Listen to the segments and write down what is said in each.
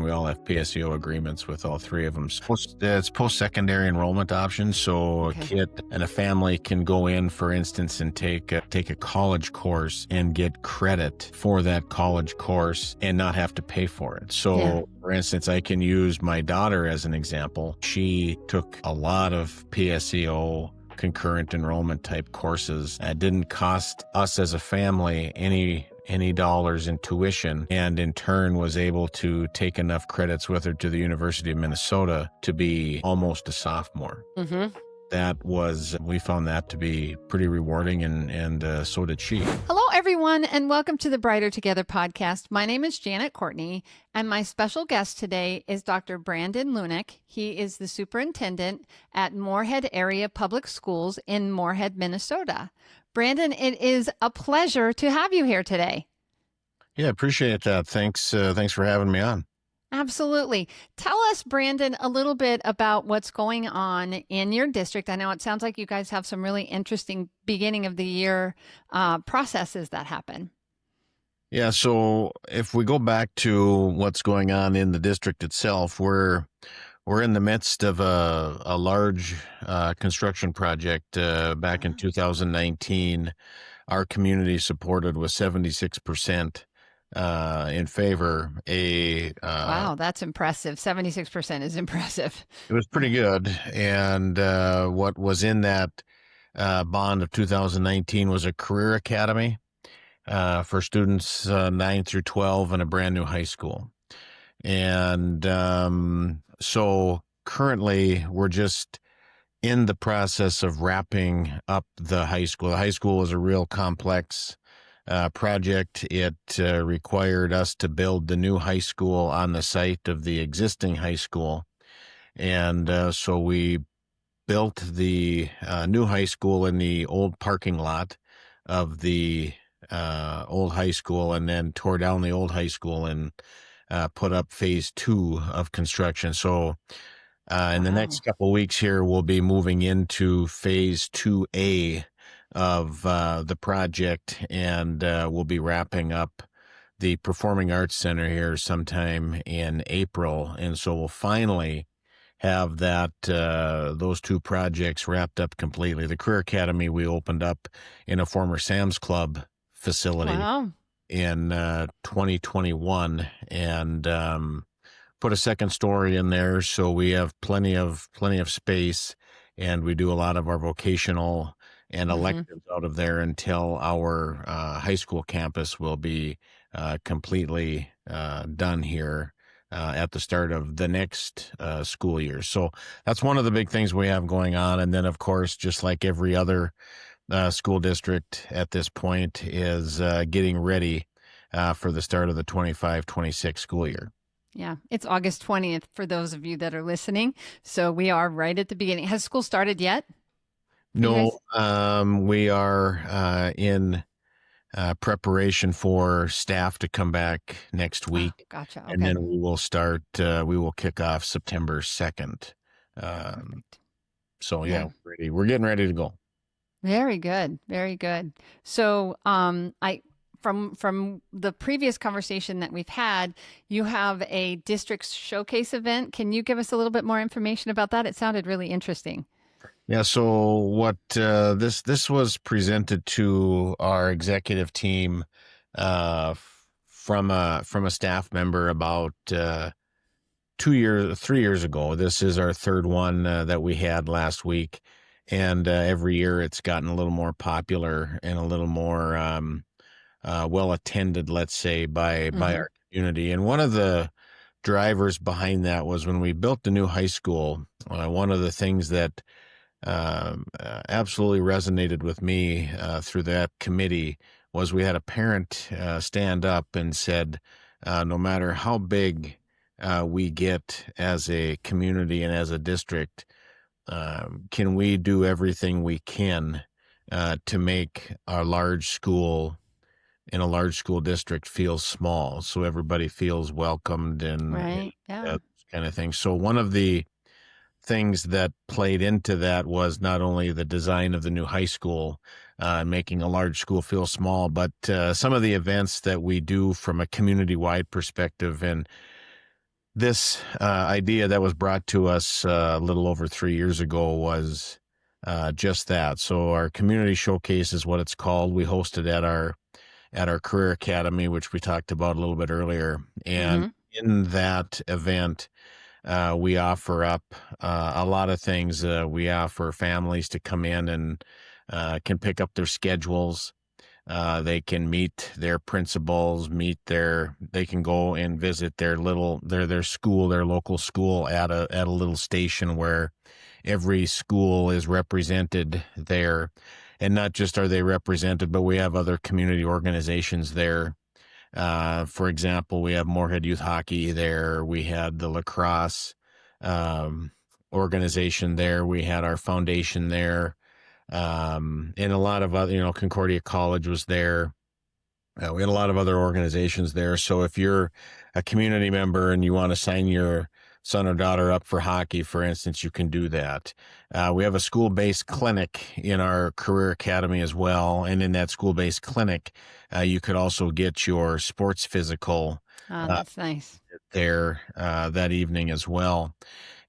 and we all have PSEO agreements with all three of them. So it's post-secondary enrollment option. So a kid and a family can go in, for instance, and take a college course and get credit for that college course and not have to pay for it. So, for instance, I can use my daughter as an example. She took a lot of PSEO concurrent enrollment type courses. It didn't cost us as a family any dollars in tuition, and in turn was able to take enough credits with her to the University of Minnesota to be almost a sophomore. We found that to be pretty rewarding, and so did she. Hello, everyone, and welcome to the Brighter Together podcast. My name is Janet Courtney, and my special guest today is Dr. Brandon Lunak. He is the superintendent at Moorhead Area Public Schools in Moorhead, Minnesota. Brandon, it is a pleasure to have you here today. Yeah, appreciate that. Thanks for having me on. Absolutely. Tell us, Brandon, a little bit about what's going on in your district. I know it sounds like you guys have some really interesting beginning of the year processes that happen. Yeah, so if we go back to what's going on in the district itself, we're in the midst of a large construction project back in 2019. Our community supported with 76%. In favor. Wow, that's impressive. 76% is impressive. It was pretty good. And what was in that bond of 2019 was a career academy for students 9 through 12 and a brand new high school. And so currently we're just in the process of wrapping up the high school. The high school is a real complex project. It required us to build the new high school on the site of the existing high school. And so we built the new high school in the old parking lot of the old high school, and then tore down the old high school and put up phase 2 of construction. So in the next couple of weeks here, we'll be moving into phase 2A of the project, and we'll be wrapping up the Performing Arts Center here sometime in April. And so we'll finally have that those two projects wrapped up completely. The Career Academy we opened up in a former Sam's Club facility in 2021, and put a second story in there, so we have plenty of space, and we do a lot of our vocational and electives out of there until our high school campus will be completely done here at the start of the next school year. So that's one of the big things we have going on. And then, of course, just like every other school district at this point, is getting ready for the start of the 25-26 school year. Yeah, it's August 20th for those of you that are listening. So we are right at the beginning. Has school started yet? No, we are in preparation for staff to come back next week. Oh, gotcha. Okay. And then we will kick off September 2nd. So yeah, we're getting ready to go. Very good. Very good. So from the previous conversation that we've had, you have a district showcase event. Can you give us a little bit more information about that? It sounded really interesting. Yeah. So what this was presented to our executive team from a staff member about 3 years ago. This is our third one that we had last week, and every year it's gotten a little more popular and a little more well attended, let's say, by our community. And one of the drivers behind that was when we built the new high school. One of the things that absolutely resonated with me through that committee was we had a parent stand up and said, no matter how big we get as a community and as a district, can we do everything we can to make our large school in a large school district feel small, so everybody feels welcomed and that kind of thing. So one of the things that played into that was not only the design of the new high school, making a large school feel small, but some of the events that we do from a community-wide perspective. And This idea that was brought to us a little over 3 years ago was just that. So our community showcase is what it's called. We hosted at our career academy, which we talked about a little bit earlier. And Mm-hmm. in that event, we offer up a lot of things. We offer families to come in and can pick up their schedules. They can meet their principals, they can go and visit their school, their local school at a little station where every school is represented there. And not just are they represented, but we have other community organizations there. For example, we have Moorhead Youth Hockey there. We had the lacrosse um, organization there. We had our foundation there. And a lot of other, Concordia College was there. We had a lot of other organizations there. So if you're a community member and you want to sign your son or daughter up for hockey, for instance, you can do that. We have a school-based clinic in our career academy as well. And in that school-based clinic, you could also get your sports physical Oh, uh, that's nice. there that evening as well.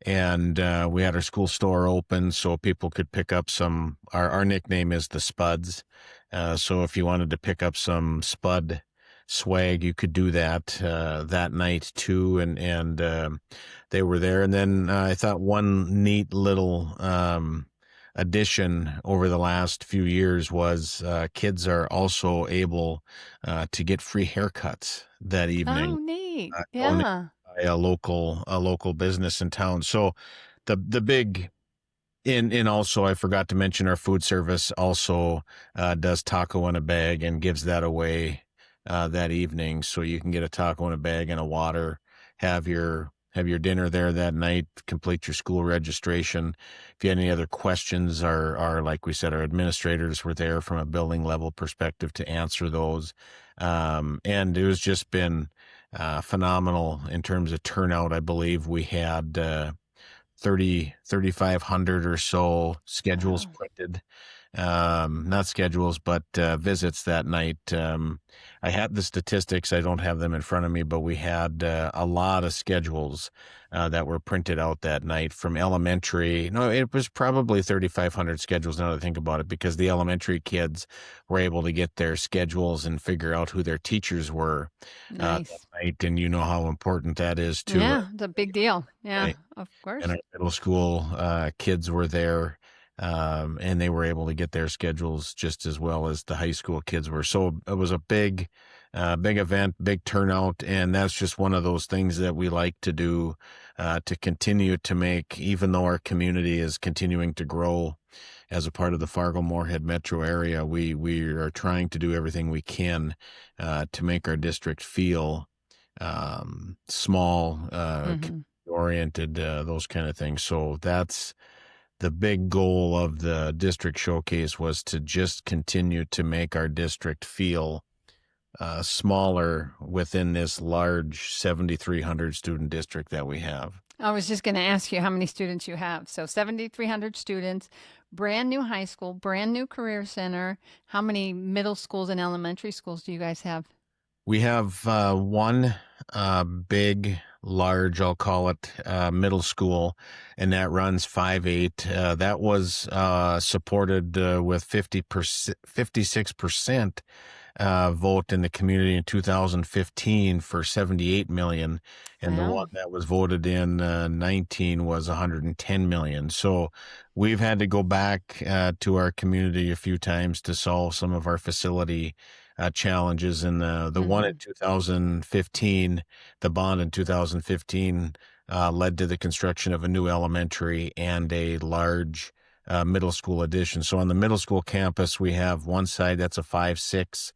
And we had our school store open so people could pick up our nickname is the Spuds. So if you wanted to pick up some Spud swag, you could do that that night too. And they were there. And then I thought one neat little addition over the last few years was kids are also able to get free haircuts that Oh, evening, neat. donated Yeah. by a local business in town. So the big and also I forgot to mention our food service also does taco in a bag and gives that away that evening. So you can get a taco in a bag and a water, have your dinner there that night, complete your school registration. If you had any other questions, our like we said, our administrators were there from a building level perspective to answer those. And it was just been phenomenal in terms of turnout. I believe we had 3,500 or so schedules Wow. printed, not schedules, but visits that night. I had the statistics. I don't have them in front of me, but we had a lot of schedules that were printed out that night from elementary. No, it was probably 3,500 schedules now that I think about it, because the elementary kids were able to get their schedules and figure out who their teachers were that Nice. night. And you know how important that is to Yeah, it's a big deal. Yeah, of and course. our middle school kids were there, and they were able to get their schedules just as well as the high school kids were. So it was a big event, big turnout, and that's just one of those things that we like to do to continue to make, even though our community is continuing to grow as a part of the Fargo-Moorhead metro area, we are trying to do everything we can to make our district feel small, Hmm. oriented, those kind of things. So that's the big goal of the district showcase, was to just continue to make our district feel smaller within this large 7,300 student district that we have. I was just going to ask you how many students you have. So 7,300 students, brand new high school, brand new career center. How many middle schools and elementary schools do you guys have? We have one big, large, I'll call it, middle school, and that runs 5-8. That was supported with 50%, 56% vote in the community in 2015 for 78 million, and the one Wow. that was voted in 19 was 110 million. So we've had to go back to our community a few times to solve some of our facility challenges. And the one in Hmm. 2015, the bond in 2015 led to the construction of a new elementary and a large middle school addition. So on the middle school campus, we have one side that's a 5-6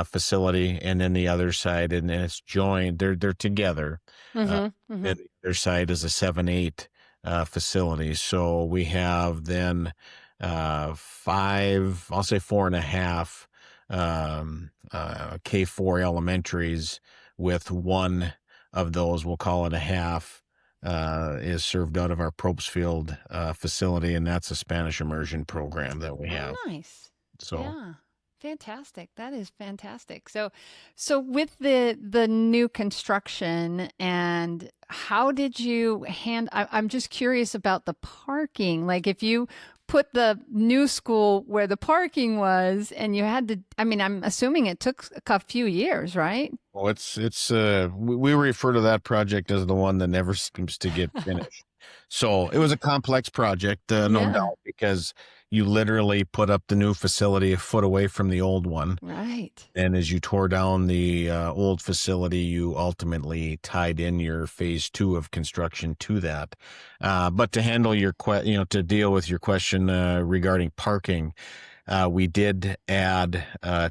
facility, and then the other side, and it's joined. They're together. Uh, Hmm. Hmm. and the other side is a 7-8 facility. So we have then five, I'll say four and a half K4 elementaries, with one of those, we'll call it a half, is served out of our Probesfield facility, and that's a Spanish immersion program that we Oh, have. nice. So Yeah. Fantastic. That is fantastic. So with the new construction, and how did you I'm just curious about the parking. Like if you put the new school where the parking was and you had to, I mean, I'm assuming it took a few years, right? Well, we refer to that project as the one that never seems to get finished. So it was a complex project, no Yeah. doubt, because you literally put up the new facility a foot away from the old one. Right. And as you tore down the old facility, you ultimately tied in your phase two of construction to that. But to handle to deal with your question regarding parking, we did add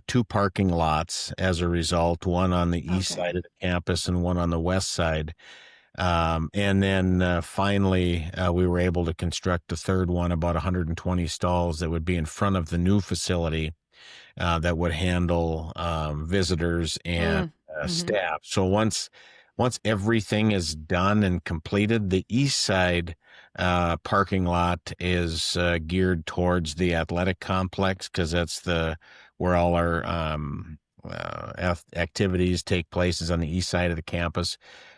two parking lots as a result, one on the east Okay. side of the campus and one on the west side. And then finally, we were able to construct a third one, about 120 stalls that would be in front of the new facility that would handle visitors and Mm. Mm-hmm. staff. So once everything is done and completed, the east side parking lot is geared towards the athletic complex because that's the where all our activities take place is on the east side of the campus.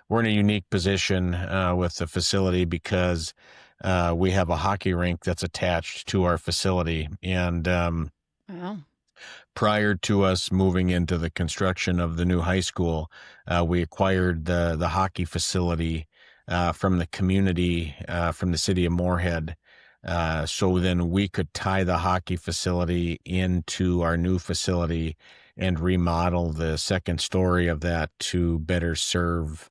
We're in a unique position with the facility because we have a hockey rink that's attached to our facility, and Wow. prior to us moving into the construction of the new high school, we acquired the hockey facility from the community, from the city of Moorhead. So then we could tie the hockey facility into our new facility and remodel the second story of that to better serve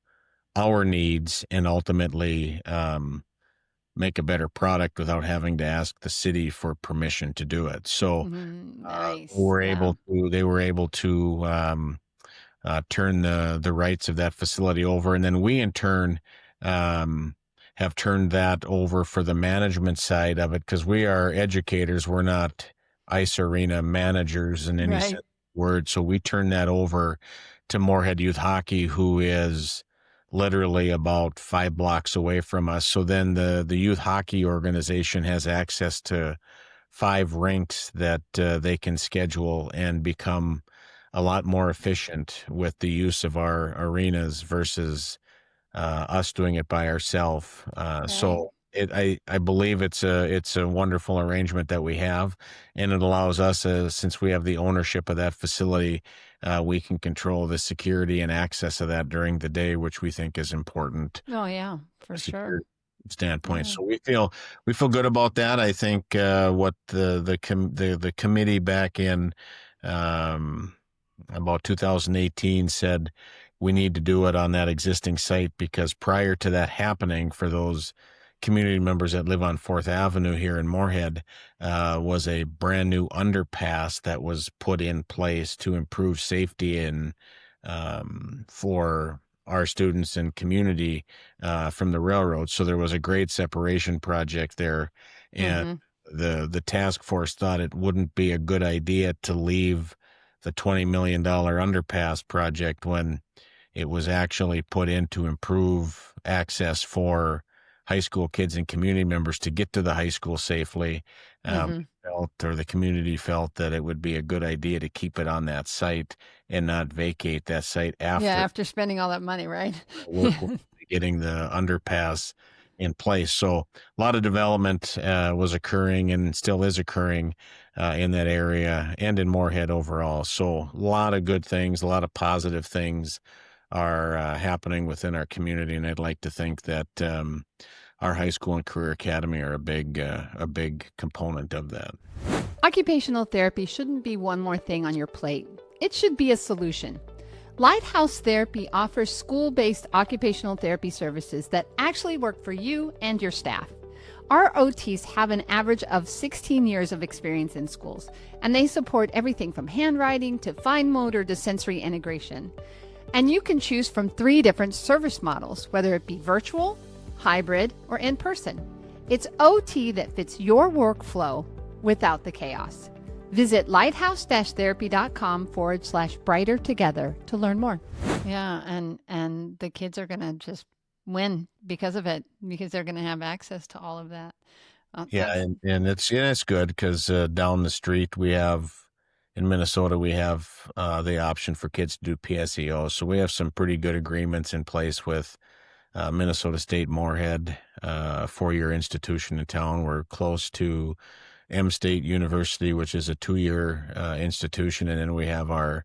our needs and ultimately make a better product without having to ask the city for permission to do it. So Mm, nice. Yeah. they were able to turn the rights of that facility over, and then we in turn um, have turned that over for the management side of it because we are educators. We're not ice arena managers in any sense Right. of the word. So we turn that over to Moorhead Youth Hockey, who is literally about 5 blocks away from us. So then the youth hockey organization has access to 5 rinks that they can schedule and become a lot more efficient with the use of our arenas versus us doing it by ourselves. Right. I believe it's a wonderful arrangement that we have, and it allows us, since we have the ownership of that facility, we can control the security and access of that during the day, which we think is important Oh yeah, a for sure. security standpoint. Yeah. So we feel good about that. I think what the committee back in um, about 2018 said we need to do it on that existing site because prior to that happening, for those community members that live on Fourth Avenue here in Moorhead, was a brand new underpass that was put in place to improve safety and for our students and community from the railroad. So there was a grade separation project there, and Mm-hmm. the task force thought it wouldn't be a good idea to leave the $20 million underpass project when it was actually put in to improve access for high school kids and community members to get to the high school safely. Mm-hmm. The community felt that it would be a good idea to keep it on that site and not vacate that site Yeah, after after spending all that money, right? work with getting the underpass in place. So a lot of development was occurring and still is occurring in that area and in Moorhead overall. So a lot of good things, a lot of positive things are happening within our community, and I'd like to think that our high school and career academy are a big component of that. Occupational therapy shouldn't be one more thing on your plate. It should be a solution. Lighthouse Therapy offers school based occupational therapy services that actually work for you and your staff. Our OTs have an average of 16 years of experience in schools, and they support everything from handwriting to fine motor to sensory integration. And you can choose from 3 different service models, whether it be virtual, hybrid, or in person. It's OT that fits your workflow without the chaos. Visit lighthouse-therapy.com/brighter together to learn more. Yeah, and the kids are going to just win because of it, because they're going to have access to all of that. Yeah, That's and it's good because down the street we have in Minnesota, we have the option for kids to do PSEO. So we have some pretty good agreements in place with Minnesota State Moorhead, a four-year institution in town. We're close to M State University, which is a two-year institution, and then we have our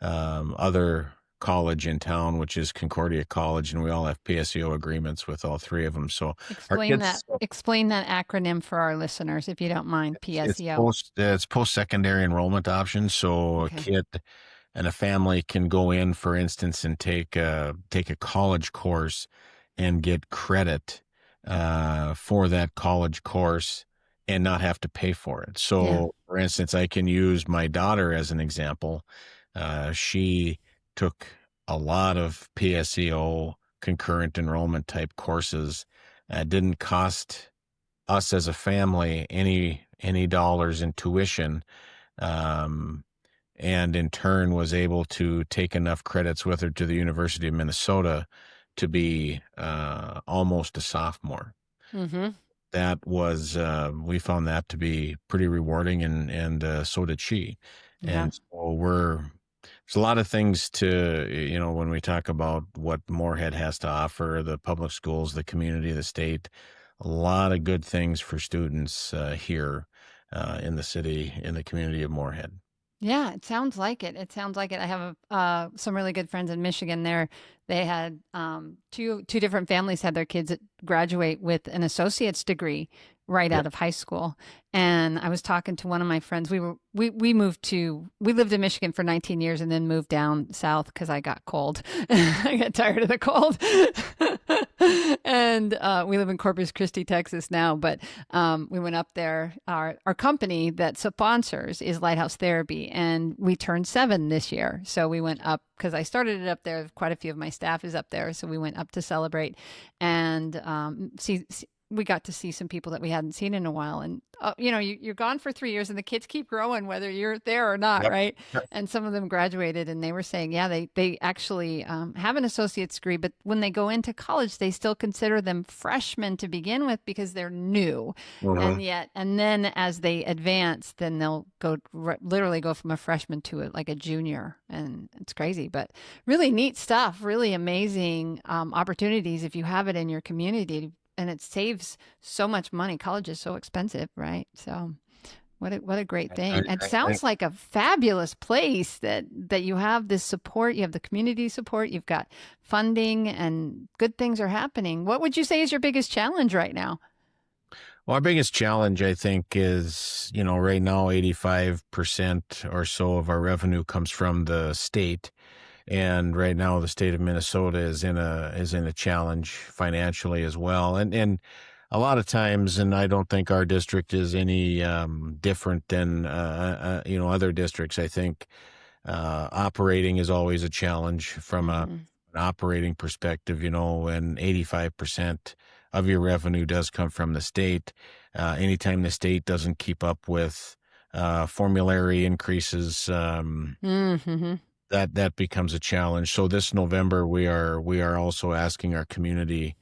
other college in town, which is Concordia College, and we all have PSEO agreements with all three of them. So our Explain that. kids, Explain that acronym for our listeners, if you don't mind. PSEO. it's post-secondary enrollment options. So a Okay. kid and a family can go in, for instance, and take a college course and get credit for that college course and not have to pay for it. Yeah. So, for instance, I can use my daughter as an example. She took a lot of PSEO concurrent enrollment type courses. Didn't cost us as a family any dollars in tuition. Um, and in turn was able to take enough credits with her to the University of Minnesota to be almost a sophomore. Mm-hmm. That was we found that to be pretty rewarding, and so did she. Yeah. And so there's a lot of things to, when we talk about what Moorhead has to offer, the public schools, the community, the state, a lot of good things for students here in the city, in the community of Moorhead. Yeah, it sounds like it. It sounds like it. I have some really good friends in Michigan. They had two different families had their kids graduate with an associate's degree right Yeah. out of high school. And I was talking to one of my friends. We lived in Michigan for 19 years and then moved down south because I got cold. I got tired of the cold. And we live in Corpus Christi, Texas now, but we went up there. Our company that sponsors is Lighthouse Therapy, and we turned 7 this year. So we went up because I started it up there. Quite a few of my staff is up there. So we went up to celebrate and we got to see some people that we hadn't seen in a while. And, you're gone for 3 years and the kids keep growing, whether you're there or not, Yep. right? And some of them graduated and they were saying, yeah, they actually have an associate's degree, but when they go into college, they still consider them freshmen to begin with because they're new. Mhm. And then as they advance, then they'll literally go from a freshman to like a junior. And it's crazy, but really neat stuff, really amazing opportunities if you have it in your community. And it saves so much money. College is so expensive, right? So what a great thing. It I sounds like a fabulous place that you have this support, you have the community support, you've got funding and good things are happening. What would you say is your biggest challenge right now? Well, our biggest challenge, I think, is, right now, 85% or so of our revenue comes from the state. And right now, the state of Minnesota is in a challenge financially as well. And a lot of times, and I don't think our district is any different than other districts. I think operating is always a challenge from Mm-hmm. an operating perspective. And 85% of your revenue does come from the state. Anytime the state doesn't keep up with formulary increases, Mm-hmm. that becomes a challenge. So this November, we are also asking our community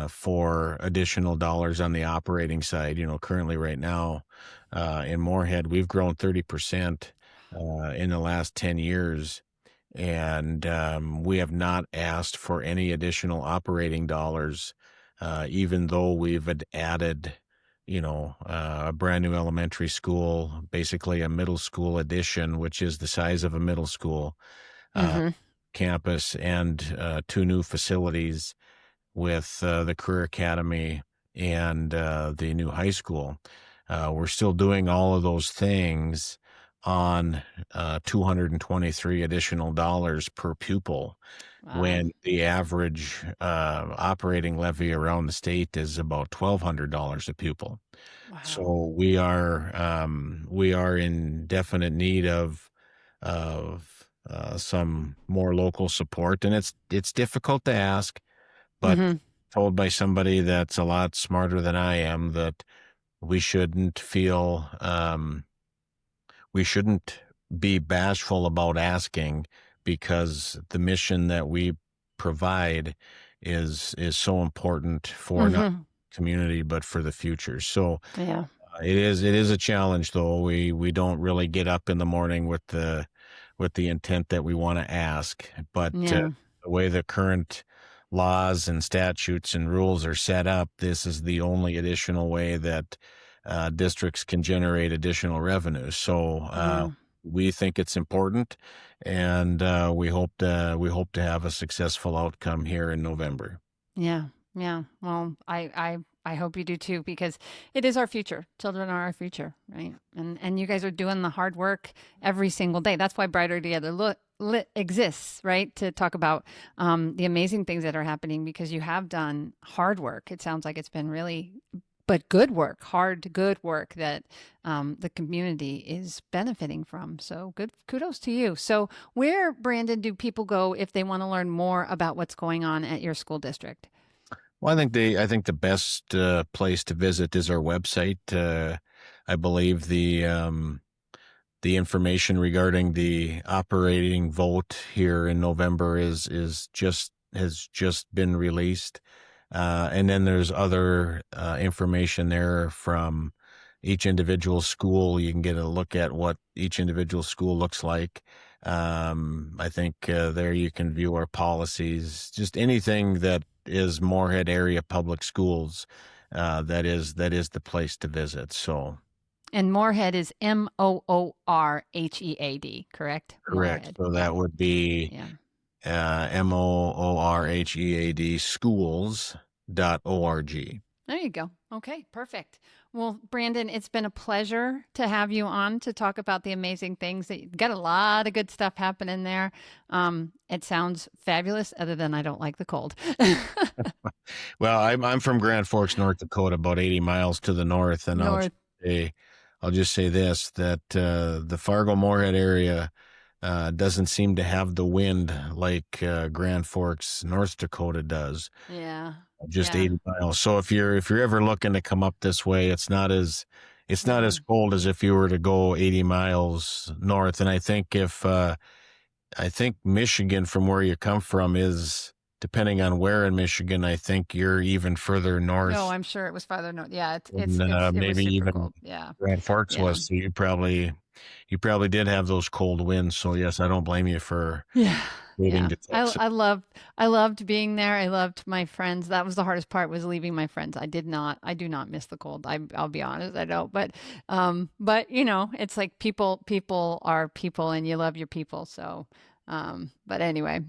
for additional dollars on the operating side. Currently right now in Moorhead, we've grown 30% in the last 10 years. And we have not asked for any additional operating dollars, even though we've added, a brand new elementary school, basically a middle school addition, which is the size of a middle school uh, Mm-hmm. campus, and two new facilities with the Career Academy and the new high school. We're still doing all of those things on $223 additional dollars per pupil, Wow. when the average operating levy around the state is about $1,200 a pupil. Wow. So we are in definite need of some more local support, and it's difficult to ask, but Mm-hmm. told by somebody that's a lot smarter than I am that we shouldn't feel we shouldn't be bashful about asking, because the mission that we provide is so important for not Mm-hmm. community but for the future. So Yeah. It is a challenge though. We don't really get up in the morning with the intent that we want to ask, but Yeah. the way the current laws and statutes and rules are set up, this is the only additional way that districts can generate additional revenue. So Yeah. we think it's important, and we hope to have a successful outcome here in November. Yeah, yeah. Well, I hope you do too, because it is our future. Children are our future, right? And you guys are doing the hard work every single day. That's why Brighter Together exists, right? To talk about the amazing things that are happening, because you have done hard work. It sounds like it's been really, but good work, hard, good work that the community is benefiting from. So good, kudos to you. So where, Brandon, do people go if they want to learn more about what's going on at your school district? Well, I think the best place to visit is our website. I believe the information regarding the operating vote here in November is just has just been released, and then there's other information there from each individual school. You can get a look at what each individual school looks like. I think there you can view our policies, just anything that is Moorhead area public schools. That is the place to visit. So. And Moorhead is Moorhead, correct? Correct. Moorhead. So Yeah. that would be Yeah. Moorhead schools.org. There you go. Okay, perfect. Well, Brandon, it's been a pleasure to have you on to talk about the amazing things that you've got a lot of good stuff happening there. It sounds fabulous, other than I don't like the cold. Well, I'm from Grand Forks, North Dakota, about 80 miles to the north, and North. I'll just say this, that the Fargo Moorhead area doesn't seem to have the wind like Grand Forks, North Dakota does. Yeah. Just Yeah. 80 miles. So if you're ever looking to come up this way, it's not as Yeah. cold as if you were to go 80 miles north. And I think Michigan, from where you come from, is, depending on where in Michigan, I think you're even further No, north I'm sure it was farther north. Yeah, than it was maybe super even cold. Yeah. Grand Forks Yeah. was. So you probably did have those cold winds. So yes, I don't blame you for Yeah. moving Yeah. to Texas. I loved being there. I loved my friends. That was the hardest part, was leaving my friends. I do not miss the cold. I'll be honest, I don't. But it's like people are people, and you love your people. So but anyway,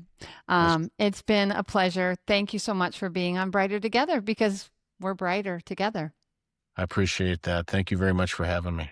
That's, it's been a pleasure. Thank you so much for being on Brighter Together, because we're brighter together. I appreciate that. Thank you very much for having me.